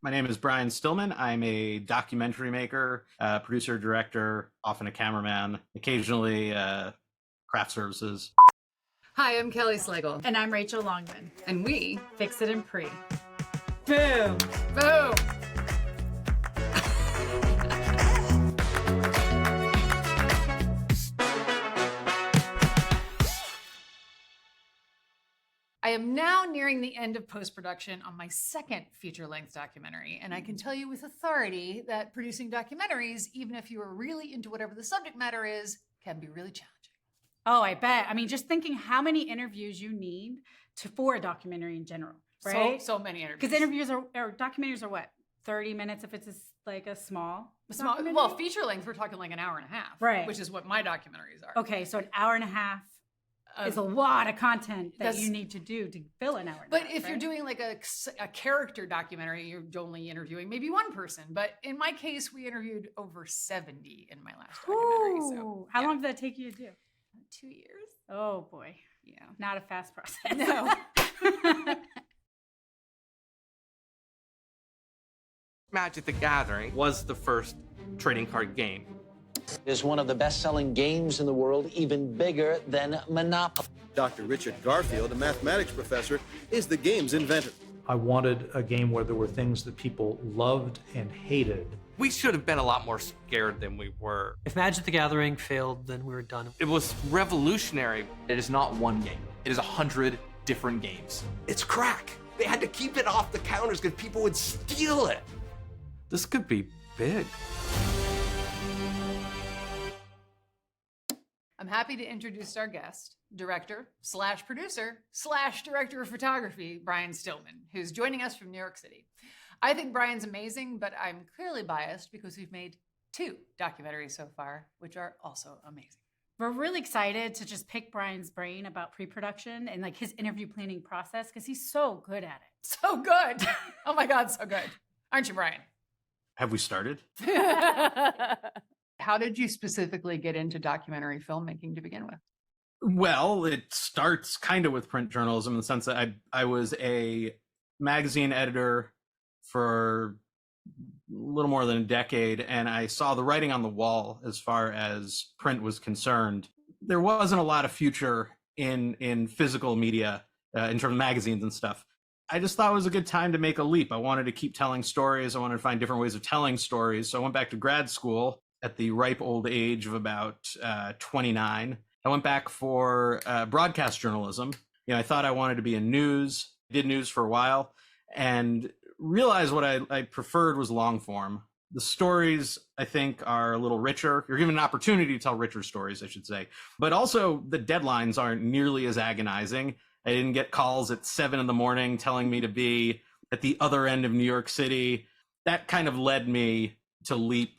My name is Brian Stillman. I'm a documentary maker, producer, director, often a cameraman, occasionally craft services. Hi, I'm Kelly Slagle. And I'm Rachel Longman. And we Fix It and Pre. Boom! Boom! I am now nearing the end of post-production on my second feature-length documentary, and I can tell you with authority that producing documentaries, even if you are really into whatever the subject matter is, can be really challenging. Oh, I bet. I mean, just thinking how many interviews you need for a documentary in general, right? So many interviews. Because interviews or documentaries are what? 30 minutes if it's like a small documentary? Well, feature-length, we're talking like an hour and a half, right? Which is what my documentaries are. Okay, so an hour and a half is a lot of content that you need to do to fill an hour. But if you're doing like a character documentary, you're only interviewing maybe one person. But in my case, we interviewed over 70 in my last documentary. So how long did that take you to do? 2 years. Oh boy. Yeah. Not a fast process. No. Magic the Gathering was the first trading card game. Is one of the best-selling games in the world, even bigger than Monopoly. Dr. Richard Garfield, a mathematics professor, is the game's inventor. I wanted a game where there were things that people loved and hated. We should have been a lot more scared than we were. If Magic the Gathering failed, then we were done. It was revolutionary. It is not one game. It is 100 different games. It's crack. They had to keep it off the counters because people would steal it. This could be big. I'm happy to introduce our guest, director/producer/director of photography, Brian Stillman, who's joining us from New York City. I think Brian's amazing, but I'm clearly biased because we've made 2 documentaries so far, which are also amazing. We're really excited to just pick Brian's brain about pre-production and like his interview planning process because he's so good at it. So good. Oh my God, so good. Aren't you, Brian? Have we started? How did you specifically get into documentary filmmaking to begin with? Well, it starts kind of with print journalism in the sense that I was a magazine editor for a little more than a decade, and I saw the writing on the wall as far as print was concerned. There wasn't a lot of future in physical media in terms of magazines and stuff. I just thought it was a good time to make a leap. I wanted to keep telling stories. I wanted to find different ways of telling stories. So I went back to grad school at the ripe old age of about 29. I went back for broadcast journalism. I thought I wanted to be in news, did news for a while, and realized what I preferred was long form. The stories, I think, are a little richer. You're given an opportunity to tell richer stories, I should say. But also, the deadlines aren't nearly as agonizing. I didn't get calls at 7 a.m. telling me to be at the other end of New York City. That kind of led me to leap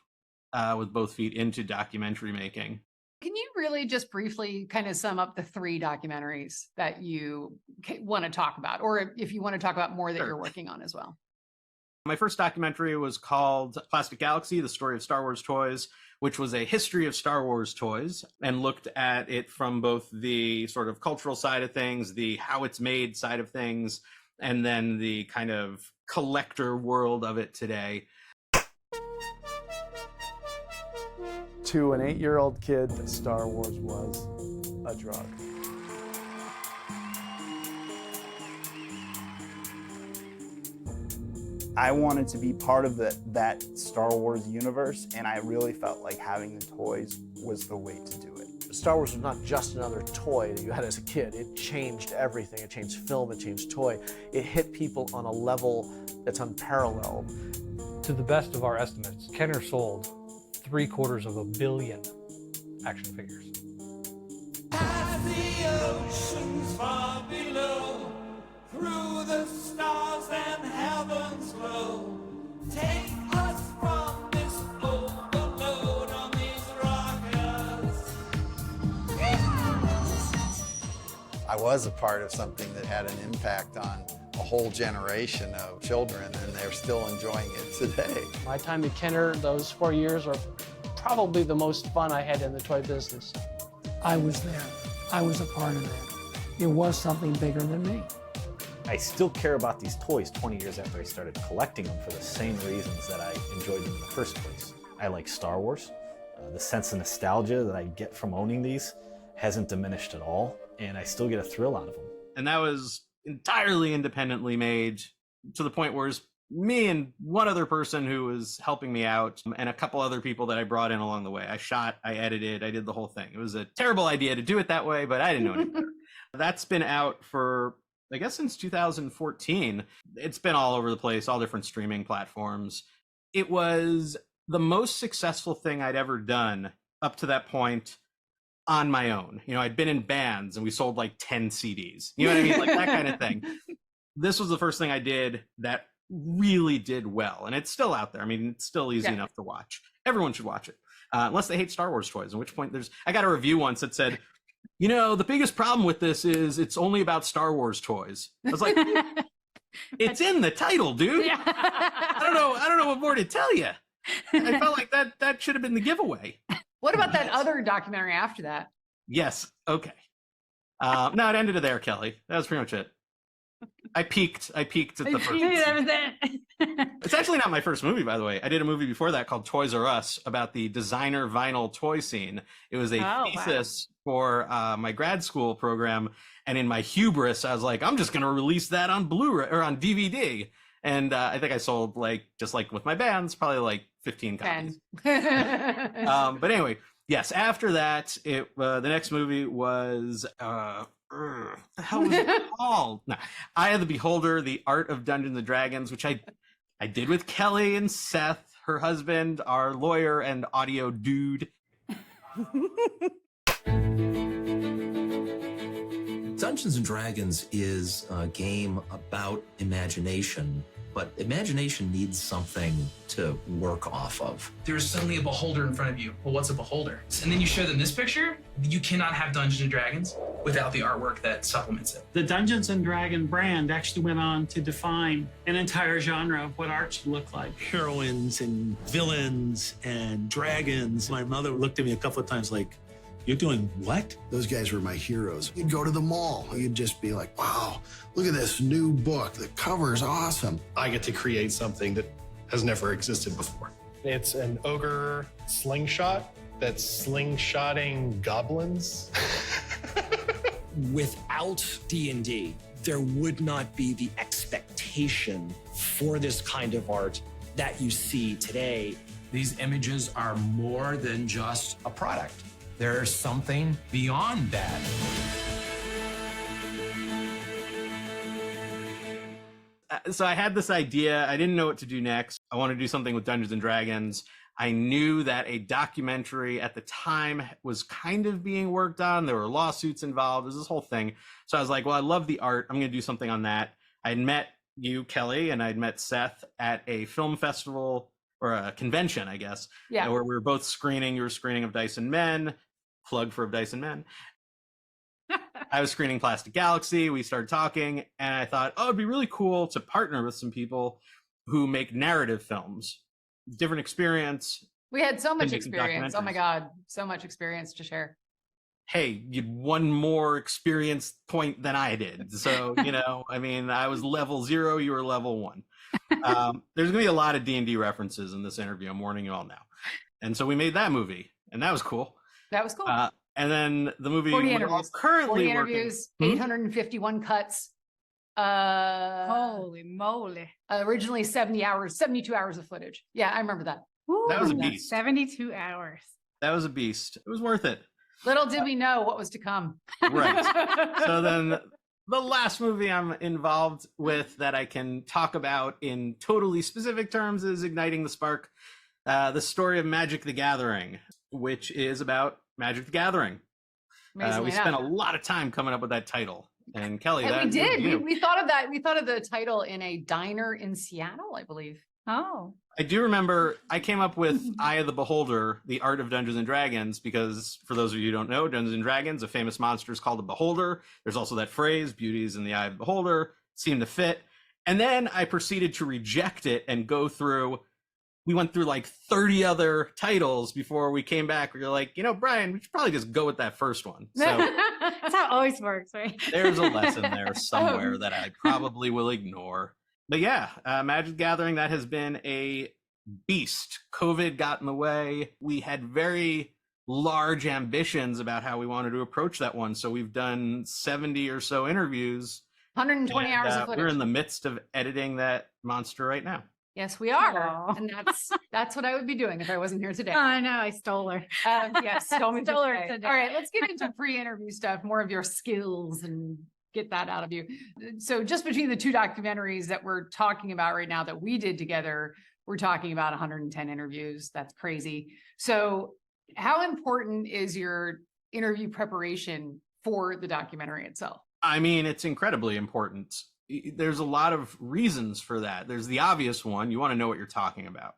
with both feet into documentary making. Can you really just briefly kind of sum up the 3 documentaries that you want to talk about, or if you want to talk about more that you're working on as well? My first documentary was called Plastic Galaxy, The Story of Star Wars Toys, which was a history of Star Wars toys and looked at it from both the sort of cultural side of things, the how it's made side of things, and then the kind of collector world of it today. To an 8-year-old kid, Star Wars was a drug. I wanted to be part of that Star Wars universe, and I really felt like having the toys was the way to do it. Star Wars was not just another toy that you had as a kid. It changed everything. It changed film, it changed toy. It hit people on a level that's unparalleled. To the best of our estimates, Kenner sold 750 million action figures. As the oceans far below, through the stars and heavens glow, take us from this overload on these rockets. I was a part of something that had an impact on a whole generation of children, and they're still enjoying it today. My time at Kenner, those 4 years, are probably the most fun I had in the toy business. I was there. I was a part of that. It was something bigger than me. I still care about these toys 20 years after I started collecting them for the same reasons that I enjoyed them in the first place. I like Star Wars. The sense of nostalgia that I get from owning these hasn't diminished at all, and I still get a thrill out of them. And that was entirely independently made, to the point where it's me and one other person who was helping me out and a couple other people that I brought in along the way. I shot, I edited, I did the whole thing. It was a terrible idea to do it that way, but I didn't know any better. That's been out for, I guess, since 2014. It's been all over the place, all different streaming platforms. It was the most successful thing I'd ever done up to that point on my own. You know, I'd been in bands and we sold like 10 CDs. You know what I mean? Like that kind of thing. This was the first thing I did that really did well. And it's still out there. I mean, it's still easy enough to watch. Everyone should watch it. Unless they hate Star Wars toys, at which point I got a review once that said, you know, the biggest problem with this is it's only about Star Wars toys. I was like, it's in the title, dude. Yeah. I don't know what more to tell you. I felt like that should have been the giveaway. What about that other documentary after that? Yes. Okay. No, it ended there, Kelly. That was pretty much it. I peaked at the first. It's actually not my first movie, by the way. I did a movie before that called Toys R Us about the designer vinyl toy scene. It was a thesis for my grad school program, and in my hubris, I was like, I'm just going to release that on Blu-ray or on DVD. And I think I sold, like, just like with my bands, probably like 15 copies. But anyway, yes. After that, the next movie was. The hell was it called? No, Eye of the Beholder, The Art of Dungeons and Dragons, which I did with Kelly and Seth, her husband, our lawyer and audio dude. Dungeons and Dragons is a game about imagination, but imagination needs something to work off of. There's suddenly a beholder in front of you. Well, what's a beholder? And then you show them this picture. You cannot have Dungeons and Dragons without the artwork that supplements it. The Dungeons and Dragon brand actually went on to define an entire genre of what art should look like. Heroines and villains and dragons. My mother looked at me a couple of times like, you're doing what? Those guys were my heroes. You'd go to the mall. You'd just be like, wow, look at this new book. The cover is awesome. I get to create something that has never existed before. It's an ogre slingshot that's slingshotting goblins. Without D&D, there would not be the expectation for this kind of art that you see today. These images are more than just a product. There's something beyond that. So I had this idea. I didn't know what to do next. I wanted to do something with Dungeons and Dragons. I knew that a documentary at the time was kind of being worked on. There were lawsuits involved. There's this whole thing. So I was like, well, I love the art. I'm going to do something on that. I had met you, Kelly, and I'd met Seth at a film festival or a convention, I guess, where we were both screening. You were screening Of Dice and Men. Plug for Of Dice and Men. I was screening Plastic Galaxy. We started talking, and I thought, oh, it'd be really cool to partner with some people who make narrative films. Different experience. We had so much experience. Oh my God, so much experience to share. Hey, you had one more experience point than I did. So, you know, I mean, I was level 0, you were level 1. There's gonna be a lot of D&D references in this interview. I'm warning you all now. And so we made that movie, and that was cool. That was cool. And then the movie 40 interviews, currently 40 interviews, 851 cuts. Holy moly. Originally 72 hours of footage. Yeah, I remember that. That was a beast. 72 hours. That was a beast. It was worth it. Little did we know what was to come. Right. So then the last movie I'm involved with that I can talk about in totally specific terms is Igniting the Spark, the story of Magic the Gathering, which is about Magic the Gathering. We spent a lot of time coming up with that title. And Kelly, we did. We thought of that. We thought of the title in a diner in Seattle, I believe. Oh. I do remember I came up with Eye of the Beholder, The Art of Dungeons and Dragons, because for those of you who don't know, Dungeons and Dragons, a famous monster is called the Beholder. There's also that phrase, beauty is in the eye of the beholder, seemed to fit. And then I proceeded to reject it and go through we went through like 30 other titles before we came back. We were like, Brian, we should probably just go with that first one. So That's how it always works, right? there's a lesson there somewhere that I probably will ignore. But yeah, Magic the Gathering, that has been a beast. COVID got in the way. We had very large ambitions about how we wanted to approach that one. So we've done 70 or so interviews. 120 hours of footage. We're in the midst of editing that monster right now. Yes, we are. Aw. And that's what I would be doing if I wasn't here today. Oh, I know. I stole her. Yes, stole me Stole her today. today. All right, let's get into pre-interview stuff, more of your skills and get that out of you. So just between the two documentaries that we're talking about right now that we did together, we're talking about 110 interviews. That's crazy. So how important is your interview preparation for the documentary itself? I mean, it's incredibly important. There's a lot of reasons for that. There's the obvious one. You want to know what you're talking about.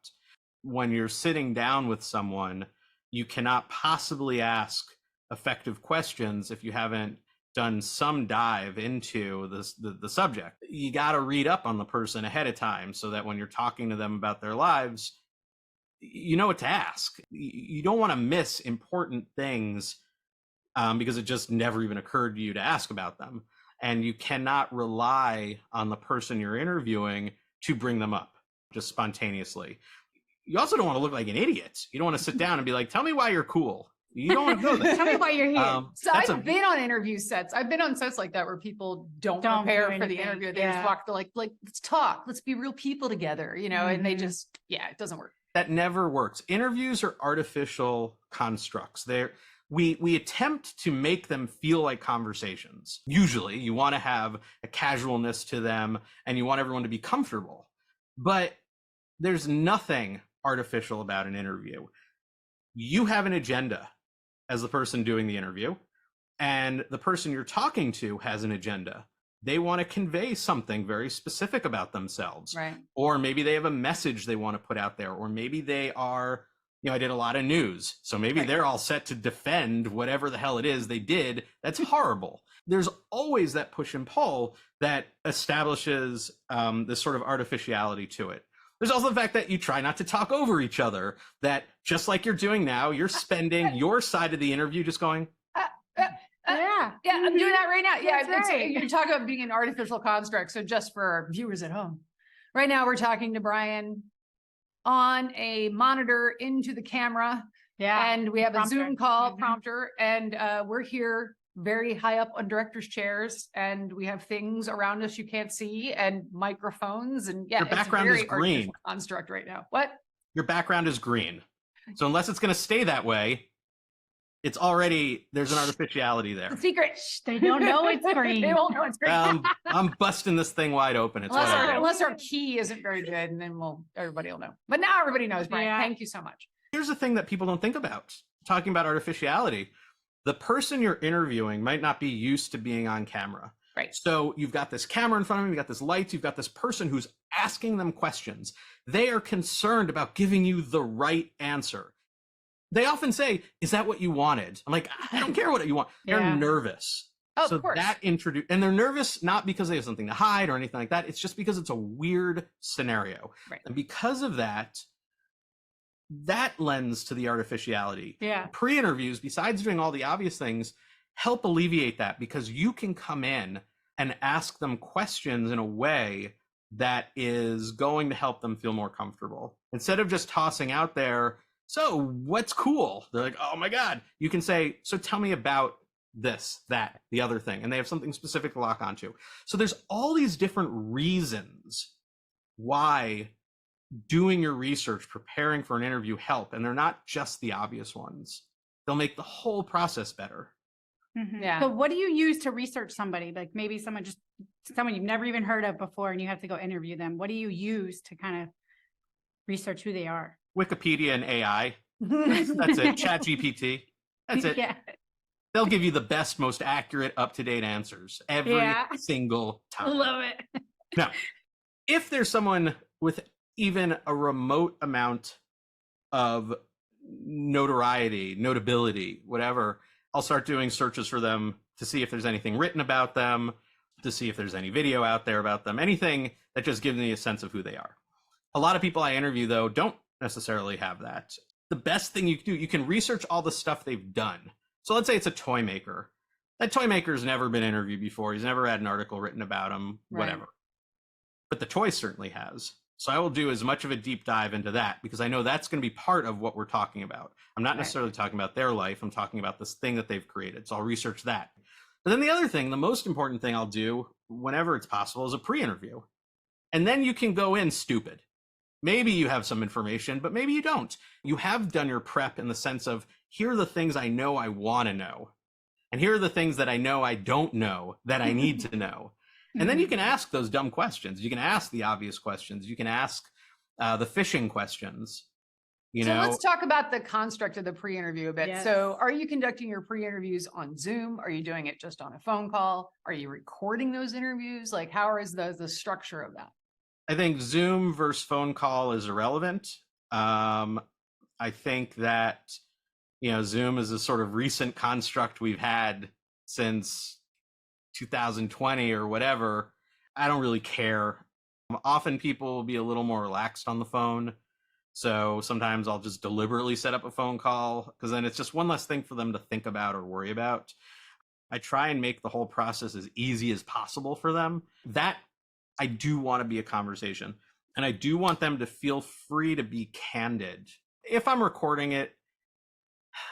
When you're sitting down with someone, you cannot possibly ask effective questions if you haven't done some dive into the subject. You got to read up on the person ahead of time so that when you're talking to them about their lives, you know what to ask. You don't want to miss important things because it just never even occurred to you to ask about them. And you cannot rely on the person you're interviewing to bring them up just spontaneously. You also don't want to look like an idiot. You don't want to sit down and be like, tell me why you're cool. You don't want to go there. Tell me why you're here. So I've been on interview sets. I've been on sets like that where people don't prepare for the interview. They just walk to like, let's talk. Let's be real people together, and they just, it doesn't work. That never works. Interviews are artificial constructs. We attempt to make them feel like conversations. Usually you want to have a casualness to them and you want everyone to be comfortable, but there's nothing artificial about an interview. You have an agenda as the person doing the interview, and the person you're talking to has an agenda. They want to convey something very specific about themselves. Right. Or maybe they have a message they want to put out there, or maybe they are, I did a lot of news, so maybe they're all set to defend whatever the hell it is they did. That's horrible. There's always that push and pull that establishes this sort of artificiality to it. There's also the fact that you try not to talk over each other, that just like you're doing now, you're spending your side of the interview just going, I'm doing that right now. Yeah, That's right. you're talking about being an artificial construct. So just for our viewers at home, right now we're talking to Brian on a monitor into the camera. Yeah. And we have a Prompter. Zoom call prompter, and we're here very high up on director's chairs, and we have things around us you can't see, and microphones, and Your background it's a is very green. artificial construct right now. What? your background is green. So unless it's going to stay that way, it's already, there's an artificiality there. Secret. They don't know it's green. They won't know it's green. I'm busting this thing wide open. It's whatever. Unless our key isn't very good, and then everybody will know. But now everybody knows, Brian. Yeah. Thank you so much. Here's the thing that people don't think about, talking about artificiality. The person you're interviewing might not be used to being on camera. Right. So you've got this camera in front of them, you've got this lights, you've got this person who's asking them questions. They are concerned about giving you the right answer. They often say, is that what you wanted? I'm like, I don't care what you want. They're Yeah. nervous. Oh, so of course. and they're nervous not because they have something to hide or anything like that. It's just because it's a weird scenario. Right. And because of that lends to the artificiality. Yeah. Pre-interviews, besides doing all the obvious things, help alleviate that, because you can come in and ask them questions in a way that is going to help them feel more comfortable. Instead of just tossing out there, so what's cool? They're like, oh my God. You can say, so tell me about this, that, the other thing. And they have something specific to lock onto. So there's all these different reasons why doing your research, preparing for an interview help. And they're not just the obvious ones. They'll make the whole process better. Mhm. Yeah. So what do you use to research somebody? Like maybe someone you've never even heard of before and you have to go interview them. What do you use to kind of research who they are? Wikipedia and AI. That's it. ChatGPT. That's it. Yeah. They'll give you the best, most accurate, up-to-date answers every Yeah. single time. Love it. Now, if there's someone with even a remote amount of notoriety, notability, whatever, I'll start doing searches for them to see if there's anything written about them, to see if there's any video out there about them, anything that just gives me a sense of who they are. A lot of people I interview, though, don't necessarily have that. The best thing you can do, you can research all the stuff they've done. So let's say it's a toy maker. That toy maker's never been interviewed before. He's never had an article written about him, whatever. But the toy certainly has. So I will do as much of a deep dive into that because I know that's going to be part of what we're talking about. I'm not necessarily talking about their life. I'm talking about this thing that they've created. So I'll research that. But then the other thing, the most important thing I'll do whenever it's possible is a pre-interview. And then you can go in stupid. Maybe you have some information, but maybe you don't. You have done your prep in the sense of, here are the things I know I want to know. And here are the things that I know I don't know that I need to know. And then you can ask those dumb questions. You can ask the obvious questions. You can ask the fishing questions. So let's talk about the construct of the pre-interview a bit. Yes. So are you conducting your pre-interviews on Zoom? Are you doing it just on a phone call? Are you recording those interviews? Like, how is the structure of that? I think Zoom versus phone call is irrelevant. I think that, Zoom is a sort of recent construct we've had since 2020 or whatever. I don't really care. Often people will be a little more relaxed on the phone. So sometimes I'll just deliberately set up a phone call because then it's just one less thing for them to think about or worry about. I try and make the whole process as easy as possible for them. That I do want to be a conversation, and I do want them to feel free to be candid. If I'm recording it,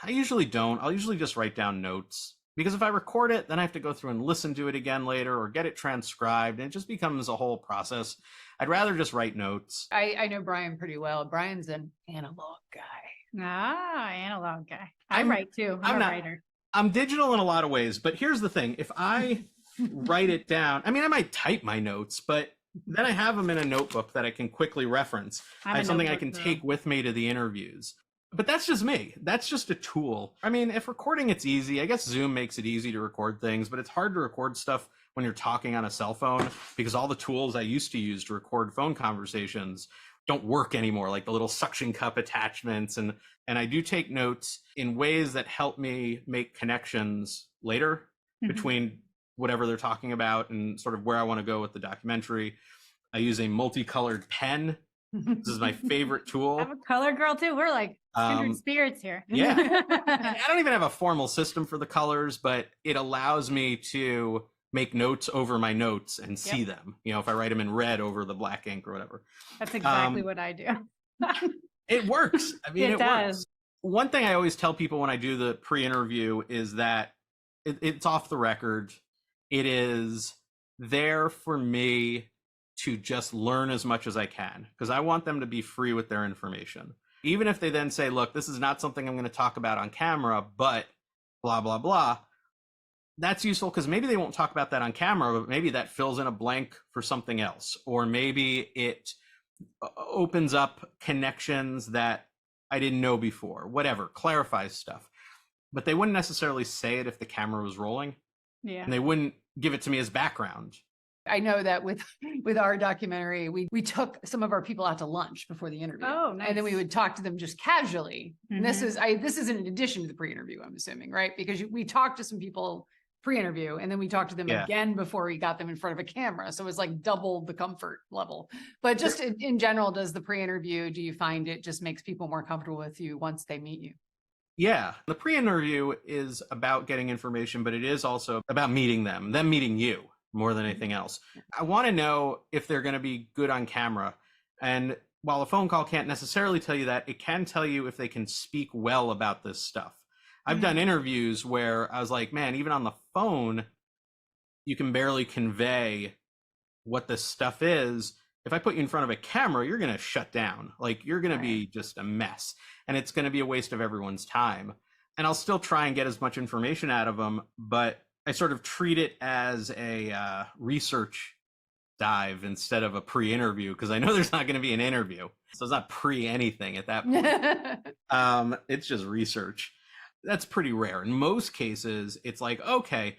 I usually don't. I'll usually just write down notes. Because if I record it, then I have to go through and listen to it again later or get it transcribed, and it just becomes a whole process. I'd rather just write notes. I know Brian pretty well. Brian's an analog guy. Analog guy. I write too. I'm a writer. I'm digital in a lot of ways, but here's the thing. If I write it down, I might type my notes, but then I have them in a notebook that I can quickly reference. I have something I can take with me to the interviews. But that's just me. That's just a tool. If recording it's easy, I guess Zoom makes it easy to record things, but it's hard to record stuff when you're talking on a cell phone because all the tools I used to use to record phone conversations don't work anymore, like the little suction cup attachments. And I do take notes in ways that help me make connections later between whatever they're talking about and sort of where I want to go with the documentary. I use a multicolored pen. This is my favorite tool. I'm a color girl too. We're like kindred spirits here. Yeah. I don't even have a formal system for the colors, but it allows me to make notes over my notes and see them. If I write them in red over the black ink or whatever. That's exactly what I do. It works. It does. Works. One thing I always tell people when I do the pre-interview is that it's off the record. It is there for me to just learn as much as I can because I want them to be free with their information. Even if they then say, look, this is not something I'm going to talk about on camera, but blah, blah, blah. That's useful because maybe they won't talk about that on camera, but maybe that fills in a blank for something else. Or maybe it opens up connections that I didn't know before, whatever, clarifies stuff. But they wouldn't necessarily say it if the camera was rolling. Yeah. And they wouldn't give it to me as background. I know that with our documentary, we took some of our people out to lunch before the interview. Oh, nice. And then we would talk to them just casually. And this is in addition to the pre-interview, I'm assuming, right? Because we talked to some people pre-interview and then we talked to them again before we got them in front of a camera. So it was like double the comfort level. But just in general, does the pre-interview, do you find it just makes people more comfortable with you once they meet you? Yeah, the pre-interview is about getting information, but it is also about meeting them meeting you. More than anything else. I want to know if they're going to be good on camera. And while a phone call can't necessarily tell you that, it can tell you if they can speak well about this stuff. I've done interviews where I was like, man, even on the phone, you can barely convey what this stuff is. If I put you in front of a camera, you're going to shut down. Like you're going to be just a mess. And it's going to be a waste of everyone's time. And I'll still try and get as much information out of them, but I sort of treat it as a research dive instead of a pre-interview because I know there's not going to be an interview. So it's not pre-anything at that point. It's just research. That's pretty rare. In most cases, it's like, okay,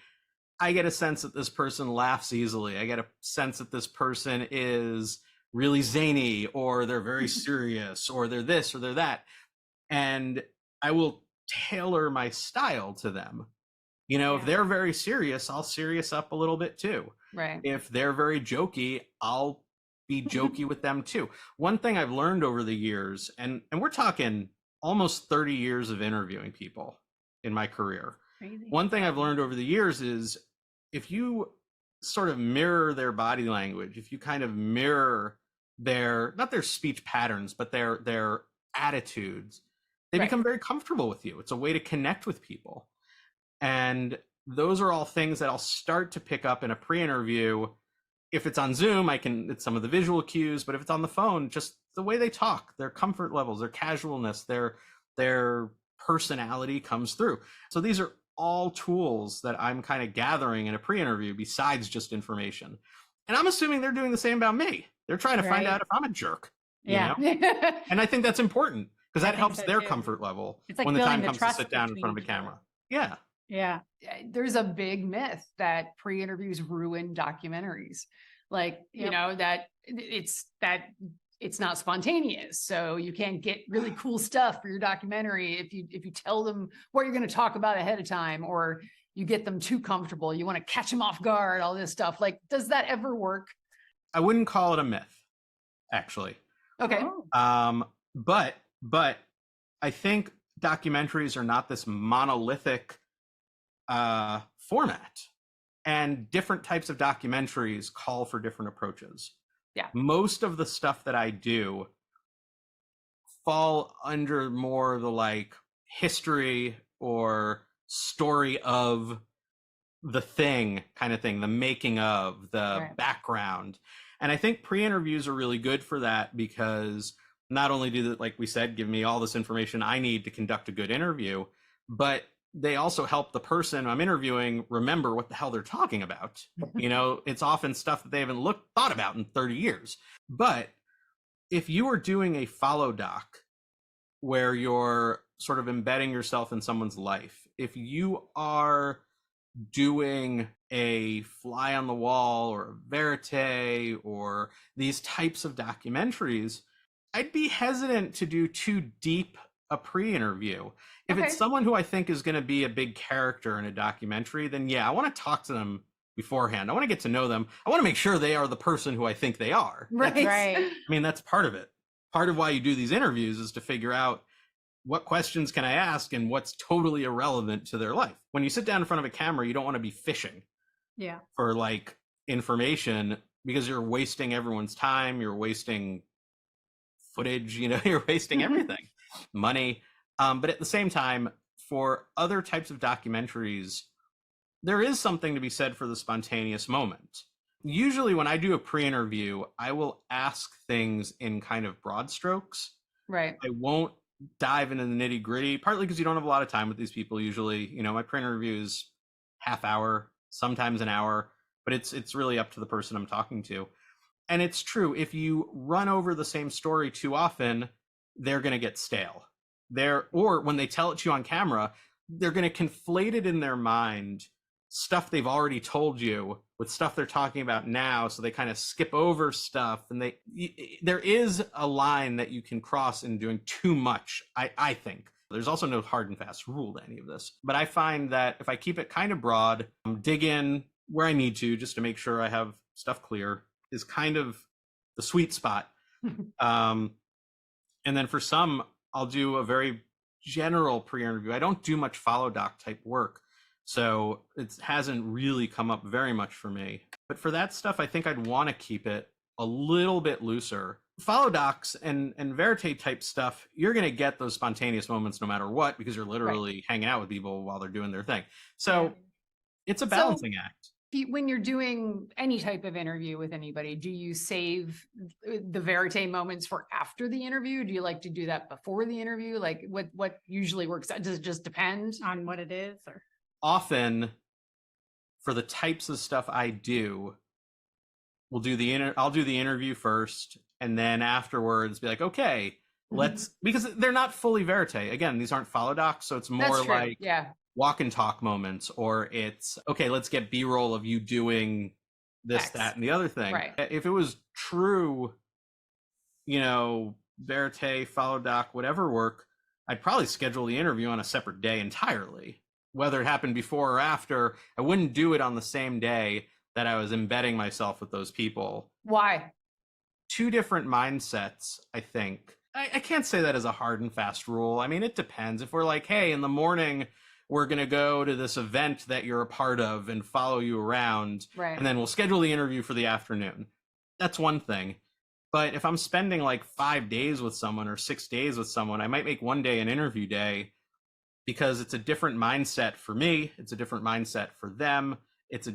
I get a sense that this person laughs easily. I get a sense that this person is really zany or they're very serious or they're this or they're that. And I will tailor my style to them. If they're very serious, I'll serious up a little bit too. Right. If they're very jokey, I'll be jokey with them too. One thing I've learned over the years, and we're talking almost 30 years of interviewing people in my career. Crazy. One thing I've learned over the years is if you sort of mirror their body language, if you kind of mirror their, not their speech patterns, but their attitudes, they become very comfortable with you. It's a way to connect with people. And those are all things that I'll start to pick up in a pre-interview. If it's on Zoom, it's some of the visual cues, but if it's on the phone, just the way they talk, their comfort levels, their casualness, their personality comes through. So these are all tools that I'm kind of gathering in a pre-interview besides just information. And I'm assuming they're doing the same about me. They're trying to find out if I'm a jerk. Yeah. You know? And I think that's important because that think helps so, their too. comfort level It's like when the building time the comes to trust sit down in front of a between camera. Yeah. Yeah. There's a big myth that pre-interviews ruin documentaries. Like, you know, that it's not spontaneous. So you can't get really cool stuff for your documentary if you tell them what you're going to talk about ahead of time, or you get them too comfortable. You want to catch them off guard, all this stuff. Like, does that ever work? I wouldn't call it a myth, actually. Okay. But I think documentaries are not this monolithic format, and different types of documentaries call for different approaches. Yeah. Most of the stuff that I do fall under more the like history or story of the thing kind of thing, the making of, the background. And I think pre-interviews are really good for that because not only do that, like we said, give me all this information I need to conduct a good interview, but they also help the person I'm interviewing remember what the hell they're talking about. You know, it's often stuff that they haven't thought about in 30 years. But if you are doing a follow doc where you're sort of embedding yourself in someone's life, if you are doing a fly on the wall or a verite or these types of documentaries, I'd be hesitant to do too deep a pre-interview. If it's someone who I think is going to be a big character in a documentary, then yeah, I want to talk to them beforehand. I want to get to know them. I want to make sure they are the person who I think they are. Right. I mean, that's part of it. Part of why you do these interviews is to figure out what questions can I ask and what's totally irrelevant to their life. When you sit down in front of a camera, you don't want to be fishing for like information because you're wasting everyone's time. You're wasting footage, you know, you're wasting everything, money. But at the same time, for other types of documentaries, there is something to be said for the spontaneous moment. Usually when I do a pre-interview, I will ask things in kind of broad strokes. Right. I won't dive into the nitty gritty, partly because you don't have a lot of time with these people usually. You know, my pre-interview is half hour, sometimes an hour, but it's really up to the person I'm talking to. And it's true, if you run over the same story too often, they're going to get stale. Or when they tell it to you on camera, they're going to conflate it in their mind, stuff they've already told you with stuff they're talking about now. So they kind of skip over stuff, and there is a line that you can cross in doing too much. I think there's also no hard and fast rule to any of this, but I find that if I keep it kind of broad, dig in where I need to, just to make sure I have stuff clear, is kind of the sweet spot. And then for some, I'll do a very general pre-interview. I don't do much follow doc type work, so it hasn't really come up very much for me. But for that stuff, I think I'd want to keep it a little bit looser. Follow docs and verite type stuff, you're going to get those spontaneous moments no matter what, because you're literally hanging out with people while they're doing their thing. So it's a balancing act. When you're doing any type of interview with anybody, do you save the verite moments for after the interview? Do you like to do that before the interview? Like what usually works? Does it just depend on what it is? Or often for the types of stuff I do, I'll do the interview first, and then afterwards be like, okay, let's, because they're not fully verite. Again, these aren't follow docs, so it's more like walk and talk moments, or it's okay, let's get B-roll of you doing this, that, and the other thing. Right. If it was true, you know, verite, follow doc, whatever work, I'd probably schedule the interview on a separate day entirely. Whether it happened before or after, I wouldn't do it on the same day that I was embedding myself with those people. Why? two different mindsets, I think. I can't say that as a hard and fast rule. I mean, it depends. If we're like, hey, in the morning, we're going to go to this event that you're a part of and follow you around, Right. and then we'll schedule the interview for the afternoon. That's one thing. But if I'm spending like 5 days with someone or 6 days with someone, I might make one day an interview day because it's a different mindset for me. It's a different mindset for them. It's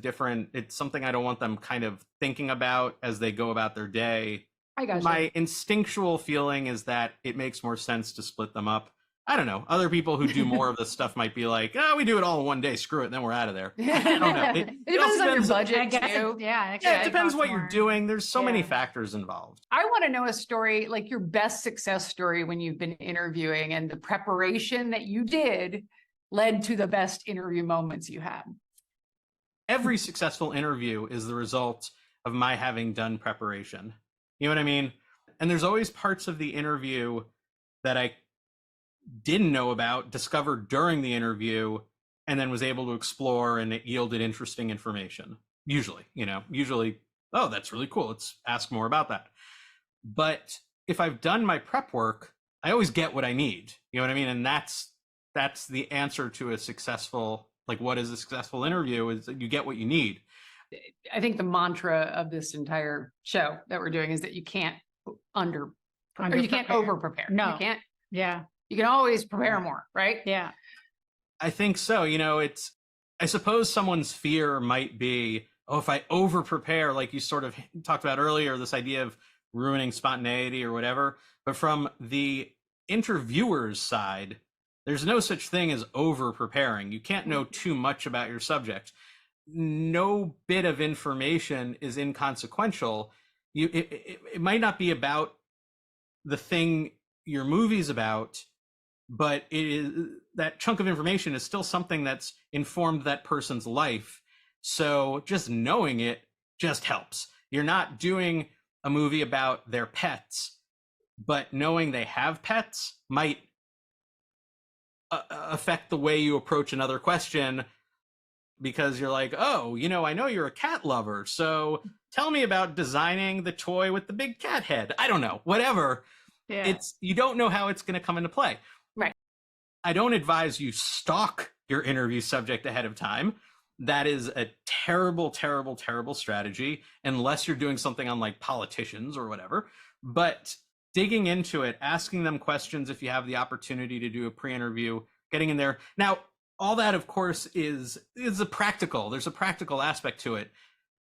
something I don't want them kind of thinking about as they go about their day. I got you. My instinctual feeling is that it makes more sense to split them up. I don't know. Other people who do more of this stuff might be like, oh, we do it all in one day. Screw it. And then we're out of there. I don't know. It depends on your budget, I guess too. It depends what you're doing. There's so many factors involved. I want to know a story, like your best success story when you've been interviewing and the preparation that you did led to the best interview moments you had. Every successful interview is the result of my having done preparation. You know what I mean? And there's always parts of the interview that I didn't know about, discovered during the interview, and then was able to explore, and it yielded interesting information. Usually, oh, that's really cool. Let's ask more about that. But if I've done my prep work, I always get what I need. You know what I mean? And that's the answer to a successful, like, what is a successful interview, is that you get what you need. I think the mantra of this entire show that we're doing is that you can't you can't over prepare. No. You can't. Yeah. You can always prepare more, right? Yeah. I think so. I suppose someone's fear might be, oh, if I over prepare, like you sort of talked about earlier, this idea of ruining spontaneity or whatever. But from the interviewer's side, there's no such thing as over preparing. You can't know too much about your subject. No bit of information is inconsequential. It might not be about the thing your movie's about, but that chunk of information is still something that's informed that person's life. So just knowing it just helps. You're not doing a movie about their pets, but knowing they have pets might affect the way you approach another question, because you're like, oh, I know you're a cat lover, so tell me about designing the toy with the big cat head. I don't know, whatever. Yeah. You don't know how it's going to come into play. Right. I don't advise you stalk your interview subject ahead of time. That is a terrible, terrible, terrible strategy, unless you're doing something on like politicians or whatever. But digging into it, asking them questions if you have the opportunity to do a pre-interview, getting in there. Now, all that, of course, is there's a practical aspect to it.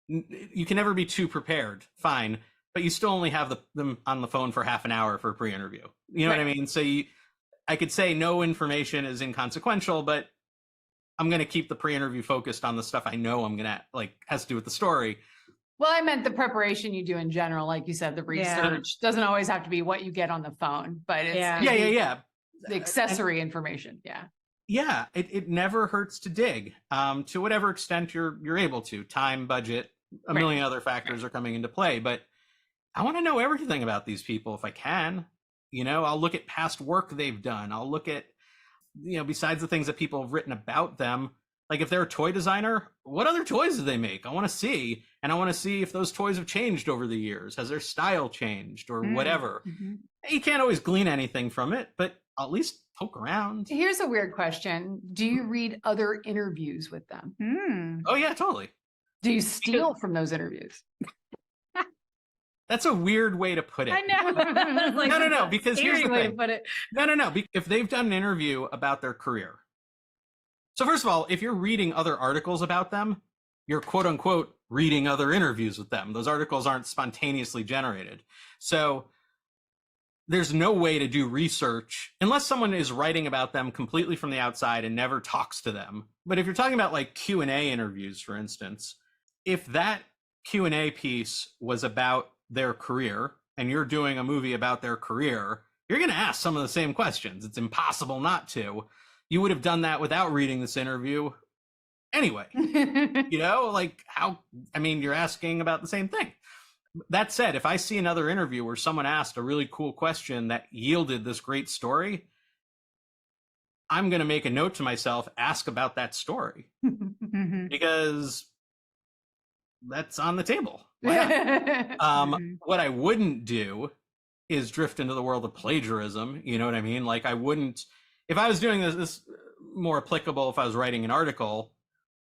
You can never be too prepared, fine, but you still only have them on the phone for half an hour for a pre-interview. You know what I mean? So I could say no information is inconsequential, but I'm going to keep the pre-interview focused on the stuff I know I'm going to has to do with the story. Well, I meant the preparation you do in general, like you said, the research doesn't always have to be what you get on the phone, but it's the accessory information. Yeah. Yeah, it never hurts to dig, to whatever extent you're able to. Time, budget, a million other factors are coming into play, but I want to know everything about these people if I can. I'll look at past work they've done. I'll look at, besides the things that people have written about them, like if they're a toy designer, what other toys do they make? I want to see, and I want to see if those toys have changed over the years. Has their style changed or whatever? Mm-hmm. You can't always glean anything from it, but I'll at least poke around. Here's a weird question. Do you read other interviews with them? Oh yeah, totally. Do you steal from those interviews? That's a weird way to put it. I know. No, because here's the thing. No. If they've done an interview about their career. So first of all, if you're reading other articles about them, you're quote unquote reading other interviews with them. Those articles aren't spontaneously generated. So there's no way to do research unless someone is writing about them completely from the outside and never talks to them. But if you're talking about like Q&A interviews, for instance, if that Q&A piece was about their career and you're doing a movie about their career, you're going to ask some of the same questions. It's impossible not to. You would have done that without reading this interview anyway. You're asking about the same thing. That said, if I see another interview where someone asked a really cool question that yielded this great story, I'm going to make a note to myself, ask about that story because that's on the table. Why not? What I wouldn't do is drift into the world of plagiarism. You know what I mean? Like I wouldn't, if I was doing this more applicable, if I was writing an article,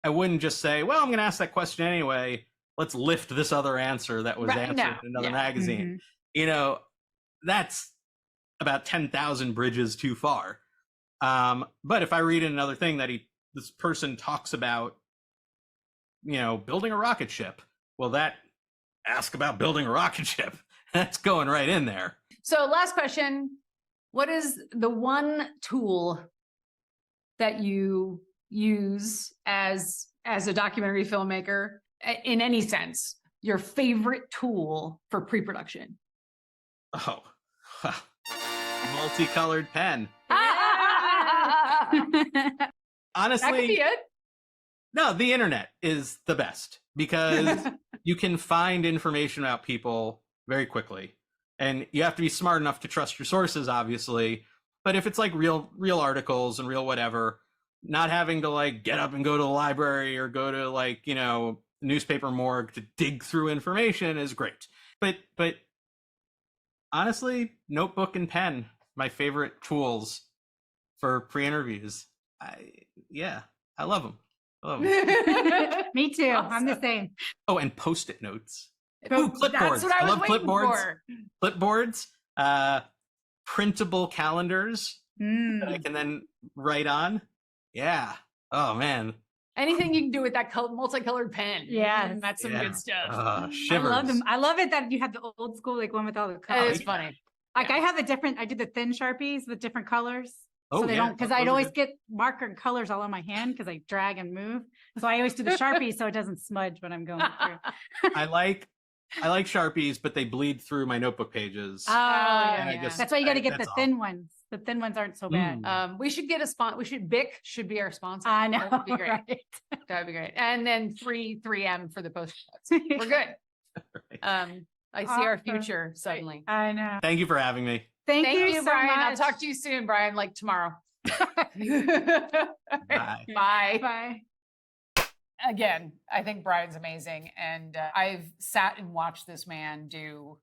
I wouldn't just say, well, I'm going to ask that question anyway. Let's lift this other answer that was answered in another magazine. You know, that's about 10,000 bridges too far. But if I read in another thing that this person talks about, you know, building a rocket ship, well, ask about building a rocket ship. That's going right in there. So last question. What is the one tool that you use as a documentary filmmaker in any sense? Your favorite tool for pre-production? Oh, multicolored pen. Honestly, that could be it. No, the internet is the best because you can find information about people very quickly, and you have to be smart enough to trust your sources, obviously. But if it's like real articles and real whatever, not having to like get up and go to the library or go to like, you know, newspaper morgue to dig through information is great. But honestly, notebook and pen, my favorite tools for pre-interviews. I love them. Me too. Awesome. I'm the same. Oh, and Post-it notes. Ooh, clipboards. That's what I was waiting clipboards. for. Clipboards, printable calendars that I can then write on. Yeah. Oh man. Anything you can do with that multicolored pen. Yeah, that's some good stuff. Shivers. I love them. I love it that you have the old school like one with all the colors. It's funny. Like I have I do the thin Sharpies with different colors. Oh, so they yeah. don't, because I'd always get marker colors all on my hand because I drag and move. So I always do the Sharpie so it doesn't smudge when I'm going through. I like Sharpies, but they bleed through my notebook pages. Oh, yeah. That's why you got to get the thin ones. The thin ones aren't so bad. We should get a sponsor. Bic should be our sponsor. I know. That would be great. Right? That would be great. And then 3M for the post-its. We're good. I see our future suddenly. I know. Thank you for having me. Thank you so Brian. much. I'll talk to you soon, Brian, like tomorrow. Bye. Bye. Bye. Again, I think Brian's amazing. And I've sat and watched this man do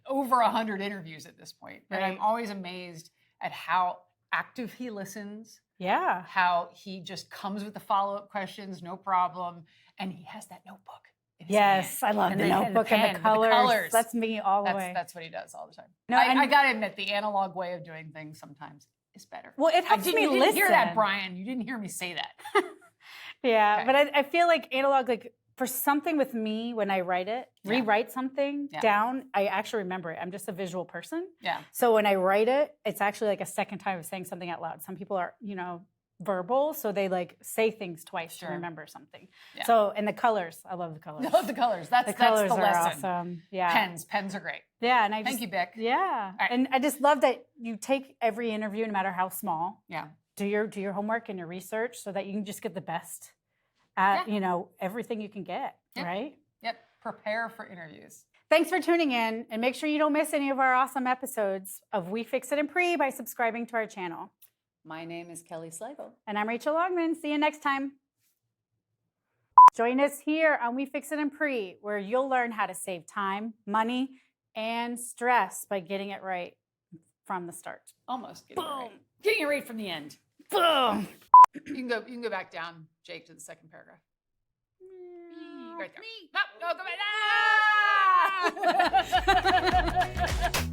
over 100 interviews at this point. And I'm always amazed at how active he listens. Yeah. How he just comes with the follow-up questions, no problem. And he has that notebook. Yes, I love the notebook and the colors. That's me all the way. That's what he does all the time. No, I gotta admit, the analog way of doing things sometimes is better. Well, it helps me You listen. didn't hear that, Brian. You didn't hear me say that. Yeah, but I feel like analog, like for something with me, when I write it, rewrite something down, I actually remember it. I'm just a visual person. Yeah. So when I write it, it's actually like a second time of saying something out loud. Some people are, verbal, so they like say things twice to remember something. Yeah. So, and the colors, I love the colors. I love the colors. That's the lesson. Awesome. Yeah. Pens are great. Yeah, and Thank you, Bic. Yeah, right. and I just love that you take every interview, no matter how small. Yeah. Do your homework and your research so that you can just get the best at everything you can get. Right. Yep. Prepare for interviews. Thanks for tuning in, and make sure you don't miss any of our awesome episodes of We Fix It in Pre by subscribing to our channel. My name is Kelly Slagle. And I'm Rachel Longman. See you next time. Join us here on We Fix It in Pre, where you'll learn how to save time, money, and stress by getting it right from the start. Almost getting it right. Getting it right from the end. Boom. You can go back down, Jake, to the second paragraph. Right there. No, go back. Ah!